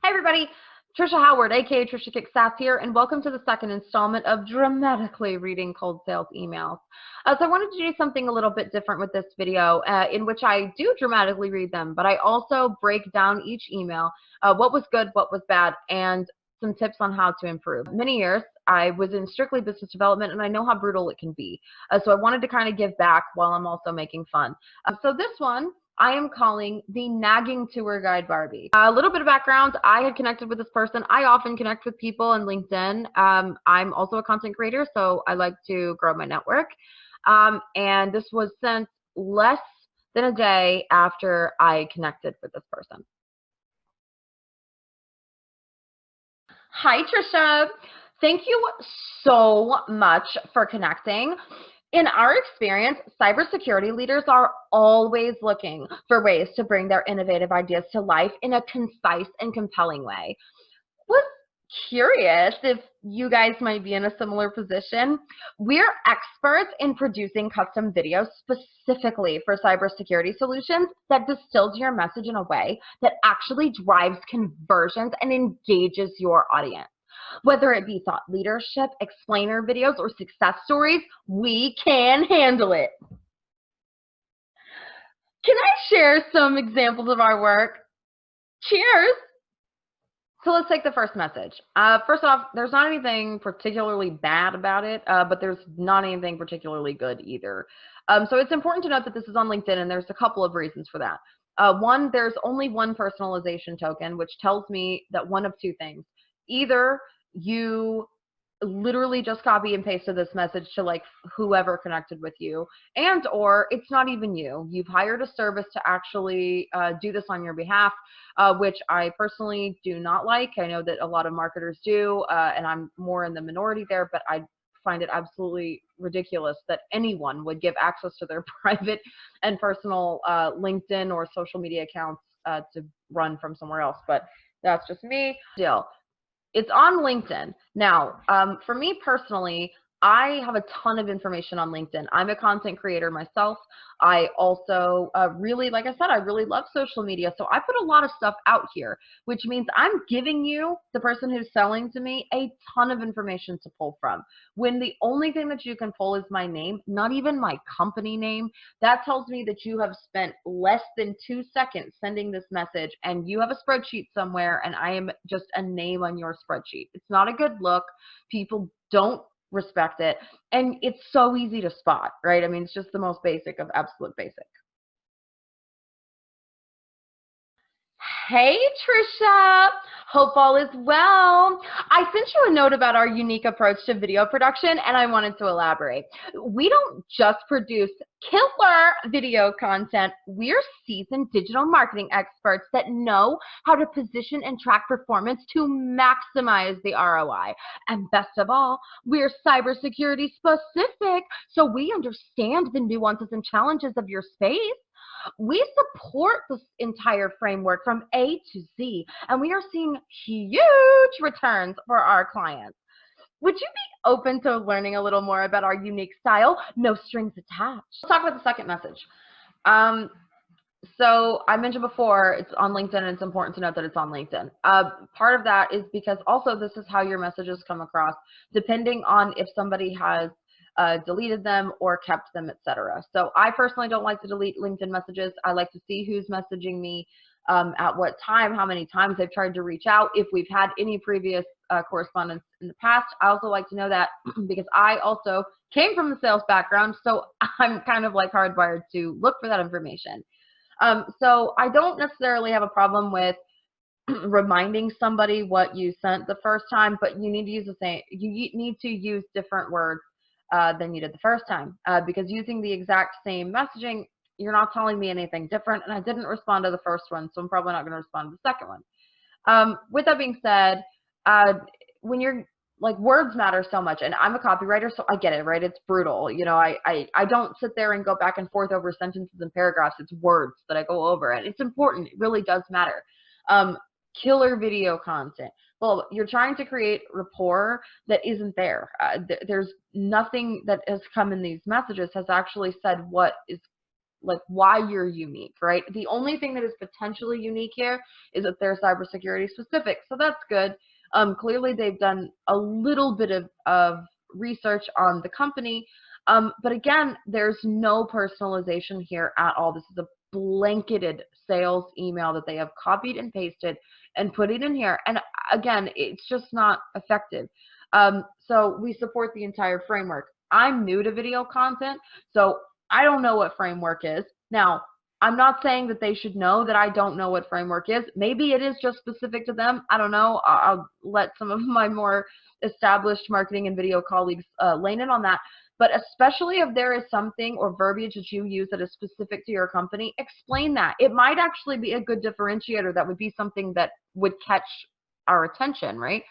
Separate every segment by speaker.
Speaker 1: Hey everybody, Trisha Howard, aka Trisha Kicks Ass here, and welcome to the second installment of dramatically reading cold sales emails. So I wanted to do something a little bit different with this video, in which I do dramatically read them, but I also break down each email, what was good, what was bad, and some tips on how to improve. Many years I was in strictly business development, and I know how brutal it can be. So I wanted to kind of give back while I'm also making fun. So this one I am calling the Nagging Tour Guide Barbie. A little bit of background, I had connected with this person. I often connect with people on LinkedIn. I'm also a content creator, so I like to grow my network. And this was sent less than a day after I connected with this person. Hi, Trisha. Thank you so much for connecting. In our experience, cybersecurity leaders are always looking for ways to bring their innovative ideas to life in a concise and compelling way. Was curious if you guys might be in a similar position. We're experts in producing custom videos specifically for cybersecurity solutions that distills your message in a way that actually drives conversions and engages your audience. Whether it be thought leadership, explainer videos, or success stories, we can handle it. Can I share some examples of our work? Cheers! So let's take the first message. First off, there's not anything particularly bad about it, but there's not anything particularly good either. So it's important to note that this is on LinkedIn, and there's a couple of reasons for that. One, there's only one personalization token, which tells me that one of two things. Either you literally just copy and pasted this message to like whoever connected with you, and or it's not even you. You've hired a service to actually do this on your behalf, which I personally do not like. I know that a lot of marketers do, and I'm more in the minority there, but I find it absolutely ridiculous that anyone would give access to their private and personal LinkedIn or social media accounts to run from somewhere else. But that's just me. Still, it's on LinkedIn. Now, for me personally, I have a ton of information on LinkedIn. I'm a content creator myself. I also really, like I said, I really love social media. So I put a lot of stuff out here, which means I'm giving you, the person who's selling to me, a ton of information to pull from. When the only thing that you can pull is my name, not even my company name, that tells me that you have spent less than 2 seconds sending this message, and you have a spreadsheet somewhere, and I am just a name on your spreadsheet. It's not a good look. People don't respect it, and it's so easy to spot, right? I mean, it's just the most basic of absolute basic. Hey, Trisha. Hope all is well. I sent you a note about our unique approach to video production, and I wanted to elaborate. We don't just produce killer video content. We're seasoned digital marketing experts that know how to position and track performance to maximize the ROI. And best of all, we're cybersecurity specific, so we understand the nuances and challenges of your space. We support this entire framework from A to Z, and we are seeing huge returns for our clients. Would you be open to learning a little more about our unique style? No strings attached. Let's talk about the second message. So I mentioned before, it's on LinkedIn, and it's important to note that it's on LinkedIn. Part of that is because also this is how your messages come across, depending on if somebody has deleted them or kept them, etc. So I personally don't like to delete LinkedIn messages. I like to see who's messaging me, at what time, how many times they've tried to reach out, if we've had any previous correspondence in the past. I also like to know that because I also came from a sales background, so I'm kind of like hardwired to look for that information. So I don't necessarily have a problem with reminding somebody what you sent the first time, but you need to use the same, you need to use different words than you did the first time, because using the exact same messaging, you're not telling me anything different, and I didn't respond to the first one, so I'm probably not going to respond to the second one. With that being said, when you're like, words matter so much, and I'm a copywriter, so I get it, right? It's brutal. You know, I don't sit there and go back and forth over sentences and paragraphs. It's words that I go over, and it's important. It really does matter. Killer video content. Well, you're trying to create rapport that isn't there. There's nothing that has come in these messages has actually said what is like why you're unique, right? The only thing that is potentially unique here is that they're cybersecurity specific. So that's good. Clearly they've done a little bit of research on the company. But again, there's no personalization here at all. This is a blanketed sales email that they have copied and pasted and put it in here. And again, it's just not effective. So we support the entire framework. I'm new to video content, so I don't know what framework is. Now, I'm not saying that they should know that I don't know what framework is. Maybe it is just specific to them. I don't know. I'll let some of my more established marketing and video colleagues lean in on that. But especially if there is something or verbiage that you use that is specific to your company, explain that. It might actually be a good differentiator. That would be something that would catch our attention, right?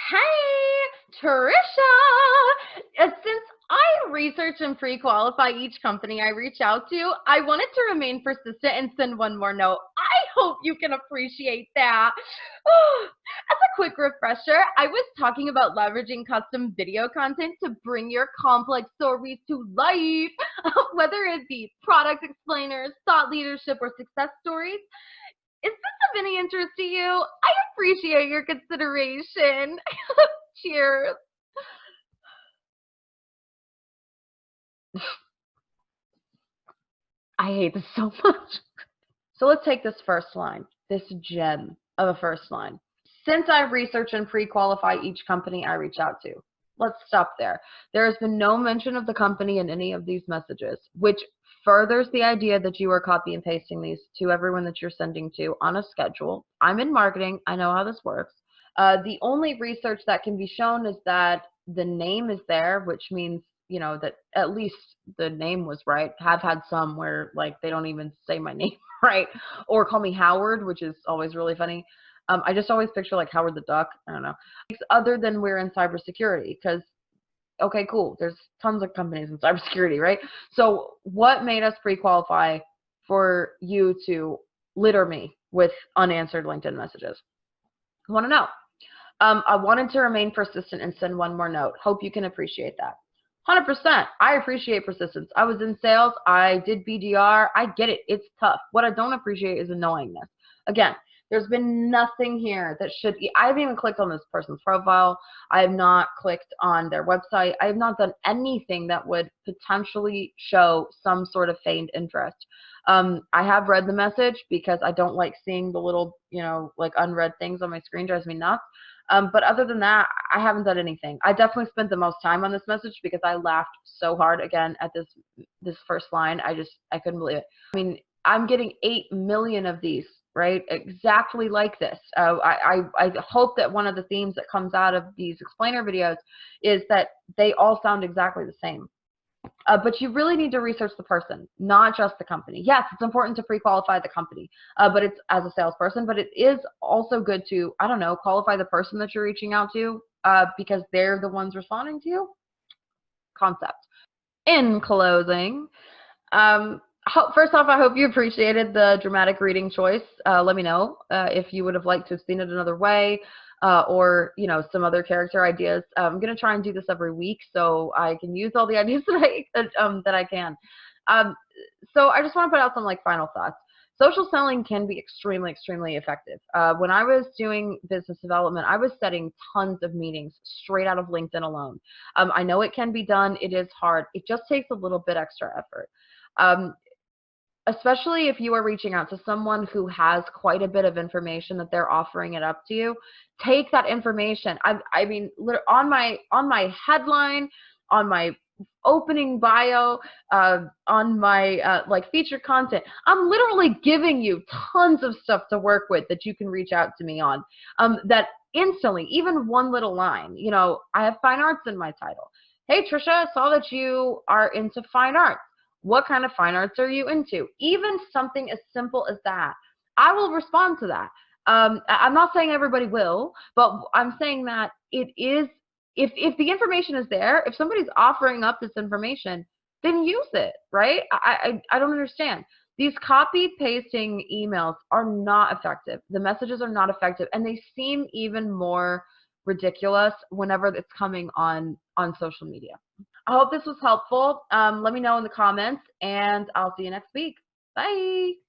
Speaker 1: Hey, Trisha! Since I research and pre-qualify each company I reach out to, I wanted to remain persistent and send one more note. I hope you can appreciate that. As a quick refresher, I was talking about leveraging custom video content to bring your complex stories to life, whether it be product explainers, thought leadership, or success stories. Is this of any interest to you? I appreciate your consideration. Cheers. I hate this so much. So let's take this first line, this gem of a first line. Since I research and pre-qualify each company I reach out to. Let's stop there. There has been no mention of the company in any of these messages, which furthers the idea that you are copy and pasting these to everyone that you're sending to on a schedule. I'm in marketing. I know how this works. The only research that can be shown is that the name is there, which means, you know, that at least the name was right. Have had some where like they don't even say my name right, or call me Howard, which is always really funny. I just always picture like Howard the Duck. I don't know. Other than we're in cybersecurity, because okay, cool. There's tons of companies in cybersecurity, right? So what made us pre-qualify for you to litter me with unanswered LinkedIn messages? I want to know. I wanted to remain persistent and send one more note. Hope you can appreciate that. 100%. I appreciate persistence. I was in sales. I did BDR. I get it. It's tough. What I don't appreciate is annoyingness. Again, there's been nothing here that should be. I haven't even clicked on this person's profile. I have not clicked on their website. I have not done anything that would potentially show some sort of feigned interest. I have read the message because I don't like seeing the little, you know, like unread things on my screen. Drives me nuts. But other than that, I haven't done anything. I definitely spent the most time on this message because I laughed so hard again at this first line. I couldn't believe it. I mean, I'm getting 8 million of these, right? Exactly like this. I hope that one of the themes that comes out of these explainer videos is that they all sound exactly the same. But you really need to research the person, not just the company. Yes, it's important to pre-qualify the company, but it's as a salesperson, but it is also good to, I don't know, qualify the person that you're reaching out to because they're the ones responding to you. Concept. In closing, first off, I hope you appreciated the dramatic reading choice. Let me know if you would have liked to have seen it another way. Or, you know, some other character ideas. I'm going to try and do this every week so I can use all the ideas that I can. So I just want to put out some like final thoughts. Social selling can be extremely, extremely effective. When I was doing business development, I was setting tons of meetings straight out of LinkedIn alone. I know it can be done. It is hard. It just takes a little bit extra effort. Especially if you are reaching out to someone who has quite a bit of information that they're offering it up to you, take that information. I mean, on my headline, on my opening bio, on my like featured content, I'm literally giving you tons of stuff to work with that you can reach out to me on. That instantly, even one little line, you know, I have fine arts in my title. Hey, Trisha, I saw that you are into fine arts. What kind of fine arts are you into? Even something as simple as that. I will respond to that. I'm not saying everybody will, but I'm saying that it is, if the information is there, if somebody's offering up this information, then use it, right? I don't understand. These copy pasting emails are not effective. The messages are not effective, and they seem even more ridiculous whenever it's coming on social media. I hope this was helpful. Let me know in the comments, and I'll see you next week. Bye.